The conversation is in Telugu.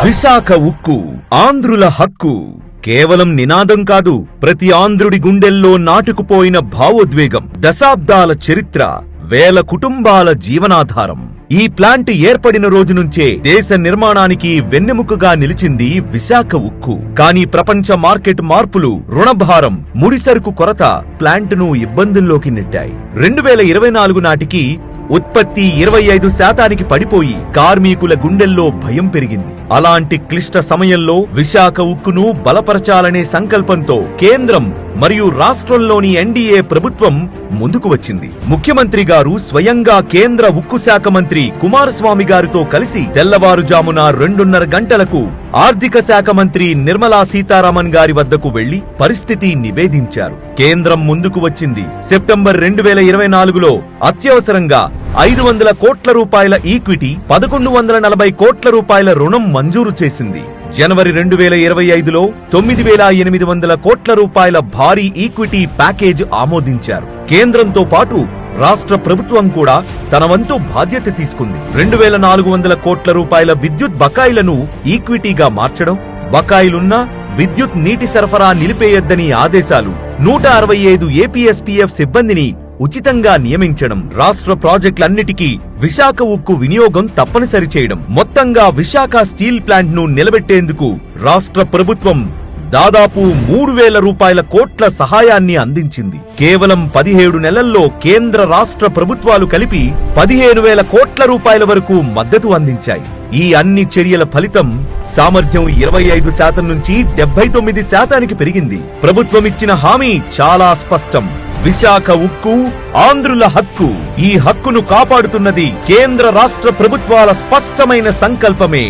విశాఖ ఉక్కు ఆంధ్రుల హక్కు కేవలం నినాదం కాదు, ప్రతి ఆంధ్రుడి గుండెల్లో నాటుకుపోయిన భావోద్వేగం. దశాబ్దాల చరిత్ర, వేల కుటుంబాల జీవనాధారం. ఈ ప్లాంట్ ఏర్పడిన రోజు నుంచే దేశ నిర్మాణానికి వెన్నెముకగా నిలిచింది విశాఖ ఉక్కు. కానీ ప్రపంచ మార్కెట్ మార్పులు, రుణభారం, ముడిసరుకు కొరత ప్లాంట్ను ఇబ్బందుల్లోకి నెట్టాయి. 2024 నాటికి ఉత్పత్తి 25% పడిపోయి కార్మికుల గుండెల్లో భయం పెరిగింది. అలాంటి క్లిష్ట సమయంలో విశాఖ ఉక్కును బలపరచాలనే సంకల్పంతో కేంద్రం మరియు రాష్ట్రంలోని ఎన్డీఏ ప్రభుత్వం ముందుకు వచ్చింది. ముఖ్యమంత్రి గారు స్వయంగా కేంద్ర ఉక్కు శాఖ మంత్రి కుమారస్వామి గారితో కలిసి తెల్లవారుజామున 2:30 గంటలకు ఆర్థిక శాఖ మంత్రి నిర్మలా సీతారామన్ గారి వద్దకు వెళ్లి పరిస్థితి నివేదించారు. కేంద్రం ముందుకు వచ్చింది. సెప్టెంబర్ 2024లో అత్యవసరంగా 500 కోట్ల రూపాయల ఈక్విటీ, 1140 కోట్ల రూపాయల రుణం మంజూరు చేసింది. జనవరి 2025లో 9800 కోట్ల రూపాయల భారీ ఈక్విటీ ప్యాకేజ్ ఆమోదించారు. కేంద్రంతో పాటు రాష్ట్ర ప్రభుత్వం కూడా తన వంతు బాధ్యత తీసుకుంది. 2400 కోట్ల రూపాయల విద్యుత్ బకాయిలను ఈక్విటీగా మార్చడం, బకాయిలున్న విద్యుత్ నీటి సరఫరా నిలిపేయొద్దని ఆదేశాలు, 165 ఏపీఎస్పీఎఫ్ సిబ్బందిని ఉచితంగా నియమించడం, రాష్ట్ర ప్రాజెక్టులన్నిటికీ విశాఖ ఉక్కు వినియోగం తప్పనిసరి చేయడం, మొత్తంగా విశాఖ స్టీల్ ప్లాంట్ ను నిలబెట్టేందుకు రాష్ట్ర ప్రభుత్వం దాదాపు 3000 రూపాయల కోట్ల సహాయాన్ని అందించింది. కేవలం 17 నెలల్లో కేంద్ర రాష్ట్ర ప్రభుత్వాలు కలిపి 15,000 కోట్ల రూపాయల వరకు మద్దతు అందించాయి. ఈ అన్ని చర్యల ఫలితం సామర్థ్యం 25% నుంచి 79%కి పెరిగింది. ప్రభుత్వం ఇచ్చిన హామీ చాలా స్పష్టం. విశాఖ ఉక్కు ఆంధ్రుల హక్కు. ఈ హక్కును కాపాడుతున్నది కేంద్ర రాష్ట్ర ప్రభుత్వాల స్పష్టమైన సంకల్పమే.